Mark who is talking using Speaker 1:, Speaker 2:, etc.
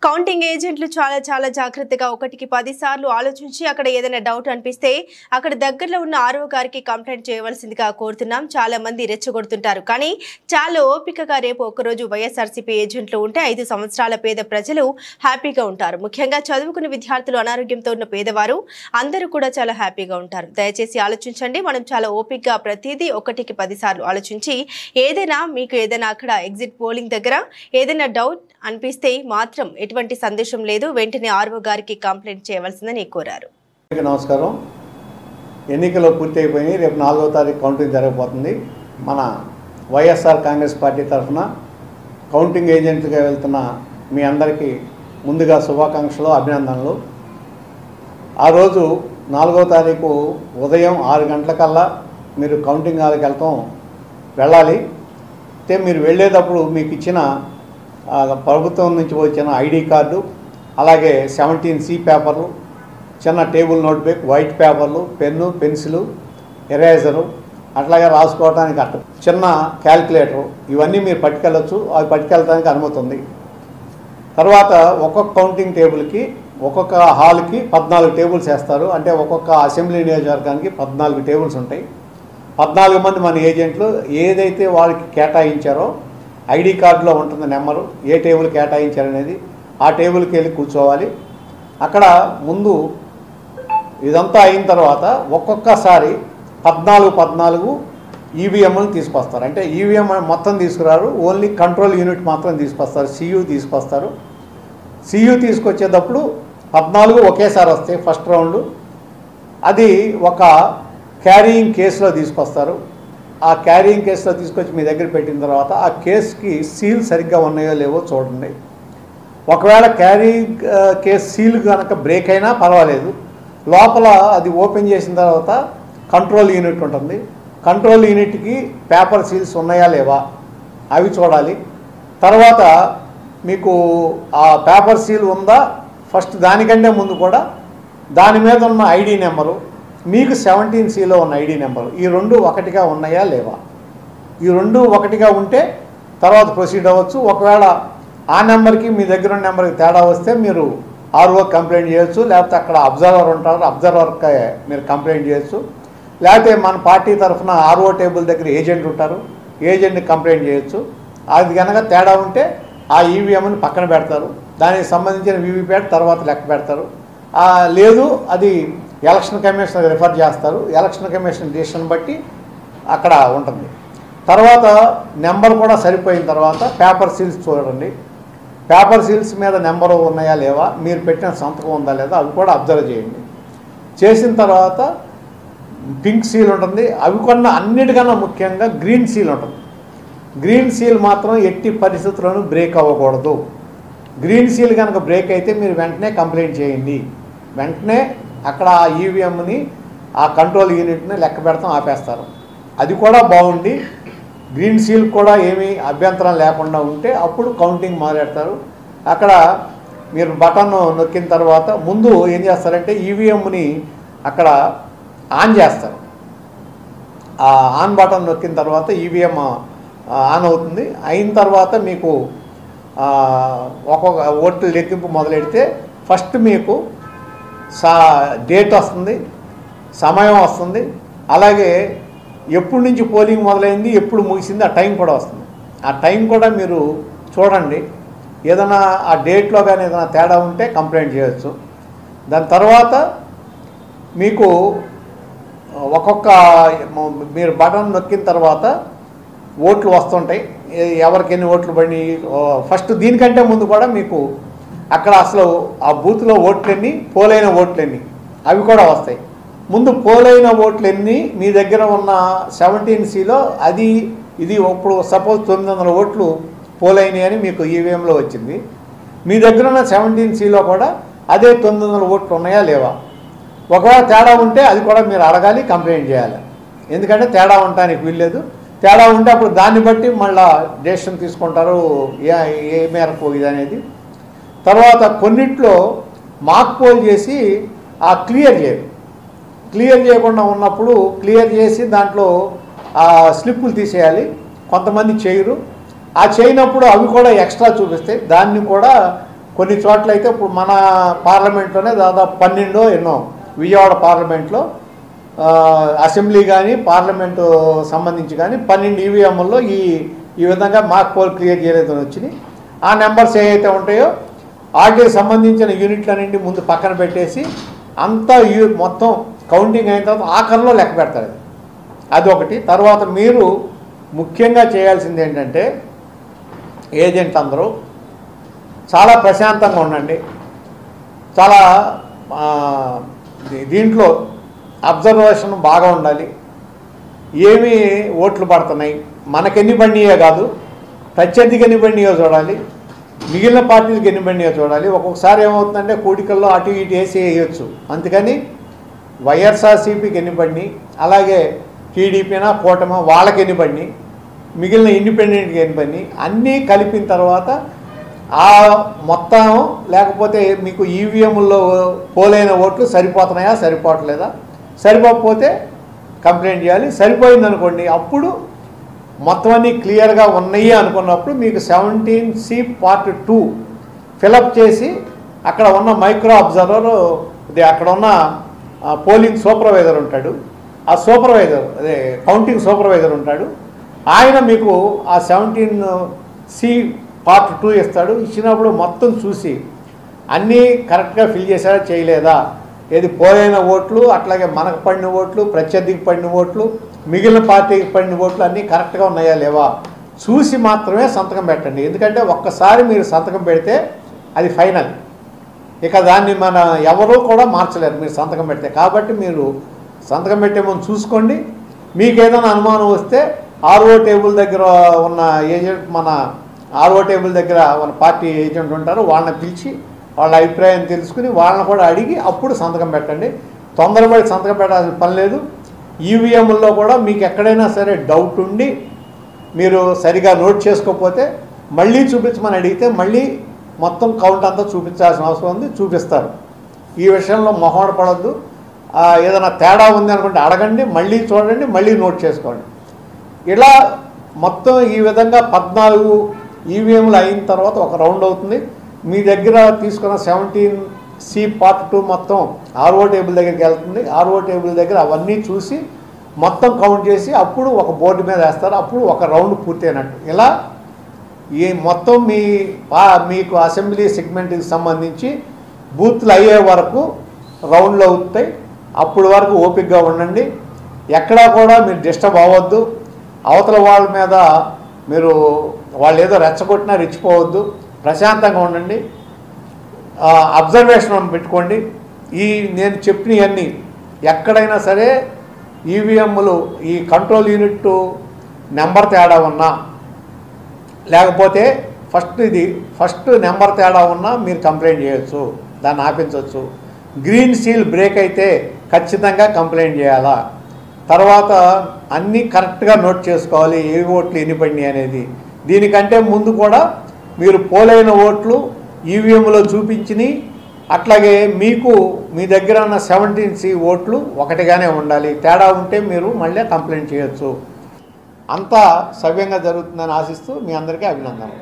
Speaker 1: Counting ఏజెంట్లు చాలా జాగ్రత్తగా ఒకటికి 10 సార్లు ఆలోచించి అక్కడ ఏదైనా డౌట్ అనిపిస్తే అక్కడ దగ్గరలో ఉన్న ఆర్ఓ గారికి కంప్లైంట్ చేయవలసిందిగా కోరుతున్నాం. చాలా మంది రెచ్చగొడుతుంటారు, కానీ చాలా ఓపికగా రేపు ఒకరోజు వైఎస్ఆర్సీపీ ఏజెంట్లు ఉంటే 5 సంవత్సరాల పేద ప్రజలు హ్యాపీగా ఉంటారు. ముఖ్యంగా చదువుకున్న విద్యార్థులు, అనారోగ్యంతో ఉన్న పేదవారు అందరూ కూడా చాలా హ్యాపీగా ఉంటారు. దయచేసి ఆలోచించండి. మనం చాలా ఓపికగా ప్రతిదీ ఒకటికి 10 సార్లు ఆలోచించి మీకు ఏదైనా అక్కడ ఎగ్జిట్ పోలింగ్ దగ్గర ఏదైనా డౌట్ అనిపిస్తే మాత్రం ఎటువంటి సందేశం లేదు, వెంటనే ఆర్ఓ గారికి కంప్లైంట్ చేయవలసిందని కోరారు.
Speaker 2: నమస్కారం. ఎన్నికలు పూర్తి అయిపోయినాయి. రేపు 4వ తారీఖు కౌంటింగ్ జరగబోతుంది. మన వైఎస్ఆర్ కాంగ్రెస్ పార్టీ తరఫున కౌంటింగ్ ఏజెంట్గా వెళ్తున్న మీ అందరికీ ముందుగా శుభాకాంక్షలు, అభినందనలు. ఆ రోజు 4వ తారీఖు ఉదయం 6 గంటలకల్లా మీరు కౌంటింగ్ హాల్కి వెళ్ళాలి. అయితే మీరు వెళ్ళేటప్పుడు మీకు ఇచ్చిన ప్రభుత్వం నుంచి వచ్చిన ఐడి కార్డు, అలాగే 17C పేపర్లు, చిన్న టేబుల్ నోట్బుక్, వైట్ పేపర్లు, పెన్ను, పెన్సిలు, ఎరేజరు, అట్లాగే రాసుకోవడానికి చిన్న క్యాల్కులేటరు, ఇవన్నీ మీరు పట్టుకెళ్ళచ్చు. అవి పట్టుకెళ్ళడానికి అనుమతి ఉంది. తర్వాత ఒక్కొక్క కౌంటింగ్ టేబుల్కి, ఒక్కొక్క హాల్కి 14 టేబుల్స్ వేస్తారు. అంటే ఒక్కొక్క అసెంబ్లీ నియోజకవర్గానికి 14 టేబుల్స్ ఉంటాయి. 14 మంది మన ఏజెంట్లు ఏదైతే వాళ్ళకి కేటాయించారో ఐడి కార్డులో ఉంటుంది నెంబరు, ఏ టేబుల్ కేటాయించారనేది, ఆ టేబుల్కి వెళ్ళి కూర్చోవాలి. అక్కడ ముందు ఇదంతా అయిన తర్వాత ఒక్కొక్కసారి 14 ఈవీఎంలను తీసుకొస్తారు. అంటే ఈవీఎం మొత్తం తీసుకురారు, ఓన్లీ కంట్రోల్ యూనిట్ మాత్రం తీసుకొస్తారు. సియు తీసుకొస్తారు. సియు తీసుకొచ్చేటప్పుడు 14 ఒకేసారి వస్తాయి ఫస్ట్ రౌండ్. అది ఒక క్యారీయింగ్ కేసులో తీసుకొస్తారు. ఆ క్యారీయింగ్ కేసులో తీసుకొచ్చి మీ దగ్గర పెట్టిన తర్వాత ఆ కేసుకి సీల్ సరిగ్గా ఉన్నాయో లేవో చూడండి. ఒకవేళ క్యారీయింగ్ కేసు సీల్ కనుక బ్రేక్ అయినా పర్వాలేదు, లోపల అది ఓపెన్ చేసిన తర్వాత కంట్రోల్ యూనిట్ ఉంటుంది. కంట్రోల్ యూనిట్కి పేపర్ సీల్స్ ఉన్నాయా లేవా అవి చూడాలి. తర్వాత మీకు ఆ పేపర్ సీల్ ఉందా, ఫస్ట్ దానికంటే ముందు కూడా దాని మీద ఉన్న ఐడి నెంబరు, మీకు 17Cలో ఉన్న ఐడి నెంబరు, ఈ రెండు ఒకటిగా ఉన్నాయా లేవా. ఈ రెండు ఒకటిగా ఉంటే తర్వాత ప్రొసీడ్ అవ్వచ్చు. ఒకవేళ ఆ నెంబర్కి మీ దగ్గర ఉన్న నెంబర్కి తేడా వస్తే మీరు ఆర్ఓ కంప్లైంట్ చేయొచ్చు. లేకపోతే అక్కడ అబ్జర్వర్ ఉంటారు, అబ్జర్వర్కి మీరు కంప్లైంట్ చేయొచ్చు. లేకపోతే మన పార్టీ తరఫున ఆర్ఓ టేబుల్ దగ్గర ఏజెంట్ ఉంటారు, ఏజెంట్ని కంప్లైంట్ చేయొచ్చు. అది కనుక తేడా ఉంటే ఆ ఈవీఎంని పక్కన పెడతారు, దానికి సంబంధించిన వీవీప్యాట్ తర్వాత లెక్క పెడతారు. లేదు అది ఎలక్షన్ కమిషన్ రిఫర్ చేస్తారు. ఎలక్షన్ కమిషన్ డిసిషన్ బట్టి అక్కడ ఉంటుంది. తర్వాత నెంబర్ కూడా సరిపోయిన తర్వాత పేపర్ సీల్స్ చూడండి. పేపర్ సీల్స్ మీద నెంబరు ఉన్నాయా లేవా, మీరు పెట్టిన సంతకం ఉందా లేదా అవి కూడా అబ్జర్వ్ చేయండి. చేసిన తర్వాత పింక్ సీల్ ఉంటుంది. అవి కొన్న అన్నిటికన్నా ముఖ్యంగా గ్రీన్ సీల్ ఉంటుంది. గ్రీన్ సీల్ మాత్రం ఎట్టి పరిస్థితుల్లోనూ బ్రేక్ అవ్వకూడదు. గ్రీన్ సీల్ కనుక బ్రేక్ అయితే మీరు వెంటనే కంప్లైంట్ చేయండి. వెంటనే అక్కడ ఆ ఈవీఎంని, ఆ కంట్రోల్ యూనిట్ని లెక్క పెడతాం ఆపేస్తారు. అది కూడా బాగుండి గ్రీన్ సీల్ కూడా ఏమీ అభ్యంతరం లేకుండా ఉంటే అప్పుడు కౌంటింగ్ మొదలెడతారు. అక్కడ మీరు బటన్ నొక్కిన తర్వాత ముందు ఏం చేస్తారంటే ఈవీఎంని అక్కడ ఆన్ చేస్తారు. ఆ ఆన్ బటన్ నొక్కిన తర్వాత ఈవీఎం ఆన్ అవుతుంది. అయిన తర్వాత మీకు ఒక్కొక్క ఓట్లు లెక్కింపు మొదలెడితే ఫస్ట్ మీకు డేట్ వస్తుంది, సమయం వస్తుంది, అలాగే ఎప్పటి నుంచి పోలింగ్ మొదలైంది, ఎప్పుడు ముగిసింది ఆ టైం కూడా వస్తుంది. ఆ టైం కూడా మీరు చూడండి. ఏదైనా ఆ డేట్లో కానీ ఏదైనా తేడా ఉంటే కంప్లైంట్ చేయొచ్చు. దాని తర్వాత మీకు మీరు బటన్ నొక్కిన తర్వాత ఓట్లు వస్తుంటాయి, ఎవరికి ఎన్ని ఓట్లు పడి. ఫస్ట్ దీనికంటే ముందు కూడా మీకు అక్కడ అసలు ఆ బూత్లో ఓట్లెన్ని, పోలైన ఓట్లెన్ని అవి కూడా వస్తాయి. ముందు పోలైన ఓట్లెన్ని మీ దగ్గర ఉన్న 17Cలో అది ఇది ఇప్పుడు సపోజ్ 900 ఓట్లు పోలైనవి అని మీకు ఈవీఎంలో వచ్చింది. మీ దగ్గర ఉన్న 17Cలో కూడా అదే 900 ఓట్లు ఉన్నాయా లేవా. ఒకవేళ తేడా ఉంటే అది కూడా మీరు అడగాలి, కంప్లైంట్ చేయాలి. ఎందుకంటే తేడా ఉండటానికి వీల్లేదు. తేడా ఉంటే అప్పుడు దాన్ని బట్టి మళ్ళీ డెసిషన్ తీసుకుంటారు ఏ మేరకు ఇది అనేది. తర్వాత కొన్నిట్లో మాక్ పోల్ చేసి క్లియర్ చేయకుండా ఉన్నప్పుడు క్లియర్ చేసి దాంట్లో స్లిప్పులు తీసేయాలి. కొంతమంది చేయరు. ఆ చేయనప్పుడు అవి కూడా ఎక్స్ట్రా చూపిస్తాయి. దాన్ని కూడా కొన్ని చోట్ల అయితే ఇప్పుడు మన పార్లమెంట్లోనే దాదాపు 12 ఎన్నో విజయవాడ పార్లమెంట్లో అసెంబ్లీ కానీ పార్లమెంటు సంబంధించి కానీ 12 ఈవీఎంల్లో ఈ విధంగా మాక్ పోల్ క్రియేట్ చేయలేదని వచ్చినాయి. ఆ నెంబర్స్ ఏవైతే ఉంటాయో వాటికి సంబంధించిన యూనిట్లన్నింటి ముందు పక్కన పెట్టేసి అంతా మొత్తం కౌంటింగ్ అయిన తర్వాత ఆఖరిలో లెక్క పెడతారు. అది ఒకటి. తర్వాత మీరు ముఖ్యంగా చేయాల్సింది ఏంటంటే ఏజెంట్ అందరూ చాలా ప్రశాంతంగా ఉండండి. చాలా దీంట్లో అబ్జర్వేషన్ బాగా ఉండాలి. ఏమి ఓట్లు పడుతున్నాయి, మనకెన్ని పడినాయో కాదు, ప్రత్యర్థికి ఎన్ని పడినాయో చూడాలి, మిగిలిన పార్టీలకు ఎన్ని పడినాయో చూడాలి. ఒక్కొక్కసారి ఏమవుతుందంటే కూడికల్లో అటు ఇటు వేసి వేయచ్చు. అందుకని వైఎస్ఆర్సీపీకి ఎన్ని పడినాయి, అలాగే టీడీపీనా కూటమా వాళ్ళకి ఎన్ని పడినాయి, మిగిలిన ఇండిపెండెంట్కి ఎన్ని పడినాయి అన్నీ కలిపిన తర్వాత ఆ మొత్తం లేకపోతే మీకు ఈవీఎంల్లో పోలైన ఓట్లు సరిపోతున్నాయా సరిపోవట్లేదా, సరిపోకపోతే కంప్లైంట్ చేయాలి. సరిపోయిందనుకోండి అప్పుడు మొత్తం అన్నీ క్లియర్గా ఉన్నాయి అనుకున్నప్పుడు మీకు 17C Part 2 ఫిలప్ చేసి అక్కడ ఉన్న మైక్రో అబ్జర్వర్ అక్కడ ఉన్న పోలింగ్ సూపర్వైజర్ ఉంటాడు, ఆ సూపర్వైజర్ అదే కౌంటింగ్ సూపర్వైజర్ ఉంటాడు. ఆయన మీకు ఆ 17C Part 2 ఇస్తాడు. ఇచ్చినప్పుడు మొత్తం చూసి అన్నీ కరెక్ట్గా ఫిల్ చేశారా చేయలేదా, ఏది పోలైన ఓట్లు అట్లాగే మనకు పడిన ఓట్లు ప్రత్యర్థికి పడిన ఓట్లు మిగిలిన పార్టీకి పడిన ఓట్లు అన్నీ కరెక్ట్గా ఉన్నాయా లేవా చూసి మాత్రమే సంతకం పెట్టండి. ఎందుకంటే ఒక్కసారి మీరు సంతకం పెడితే అది ఫైనల్, ఇక దాన్ని మన ఎవరూ కూడా మార్చలేరు మీరు సంతకం పెడితే. కాబట్టి మీరు సంతకం పెట్టే ముందు చూసుకోండి. మీకు ఏదైనా అనుమానం వస్తే ఆర్ఓ టేబుల్ దగ్గర ఉన్న ఏజెంట్, మన ఆర్ఓ టేబుల్ దగ్గర మన పార్టీ ఏజెంట్ ఉంటారు, వాళ్ళని పిలిచి వాళ్ళ అభిప్రాయం తెలుసుకుని వాళ్ళని కూడా అడిగి అప్పుడు సంతకం పెట్టండి. తొందరపడి సంతకం పెట్టాల్సిన పని లేదు. ఈవీఎంల్లో కూడా మీకు ఎక్కడైనా సరే డౌట్ ఉండి మీరు సరిగా నోట్ చేసుకోకపోతే మళ్ళీ చూపించమని అడిగితే మళ్ళీ మొత్తం కౌంట్ అంతా చూపించాల్సిన అవసరం ఉంది, చూపిస్తారు. ఈ విషయంలో మొహమాట పడద్దు. ఏదైనా తేడా ఉంది అనుకుంటే అడగండి, మళ్ళీ చూడండి, మళ్ళీ నోట్ చేసుకోండి. ఇలా మొత్తం ఈ విధంగా 14 ఈవీఎంలు అయిన తర్వాత ఒక రౌండ్ అవుతుంది. మీ దగ్గర తీసుకున్న 17C Part 2 మొత్తం ఆర్ఓ టేబుల్ దగ్గరికి వెళ్తుంది. ఆర్ఓ టేబుల్ దగ్గర అవన్నీ చూసి మొత్తం కౌంట్ చేసి అప్పుడు ఒక బోర్డు మీద వేస్తారు. అప్పుడు ఒక రౌండ్ పూర్తయినట్టు. ఇలా ఈ మొత్తం మీకు అసెంబ్లీ సెగ్మెంట్కి సంబంధించి బూత్లు అయ్యే వరకు రౌండ్లు అవుతాయి. అప్పుడు వరకు ఓపికగా ఉండండి. ఎక్కడా కూడా మీరు డిస్టర్బ్ అవ్వద్దు. అవతల వాళ్ళ మీద మీరు వాళ్ళు ఏదో రెచ్చగొట్టినా రెచ్చిపోవద్దు. ప్రశాంతంగా ఉండండి. అబ్జర్వేషన్ పెట్టుకోండి. నేను చెప్పినవన్నీ ఎక్కడైనా సరే ఈవీఎంలు ఈ కంట్రోల్ యూనిట్ నెంబర్ తేడా ఉన్నా లేకపోతే ఫస్ట్ నెంబర్ తేడా ఉన్నా మీరు కంప్లైంట్ చేయొచ్చు, దాన్ని ఆపించవచ్చు. గ్రీన్ సీల్ బ్రేక్ అయితే ఖచ్చితంగా కంప్లైంట్ చేయాలా. తర్వాత అన్నీ కరెక్ట్గా నోట్ చేసుకోవాలి, ఏ ఓట్లు ఎన్ని పడినాయి అనేది. దీనికంటే ముందు కూడా మీరు పోలైన ఓట్లు ఈవీఎంలో చూపించినాయి, అట్లాగే మీకు మీ దగ్గర ఉన్న 17C ఓట్లు ఒకటిగానే ఉండాలి. తేడా ఉంటే మీరు మళ్ళీ కంప్లైంట్ చేయొచ్చు. అంతా సవ్యంగా జరుగుతుందని ఆశిస్తూ మీ అందరికీ అభినందనలు.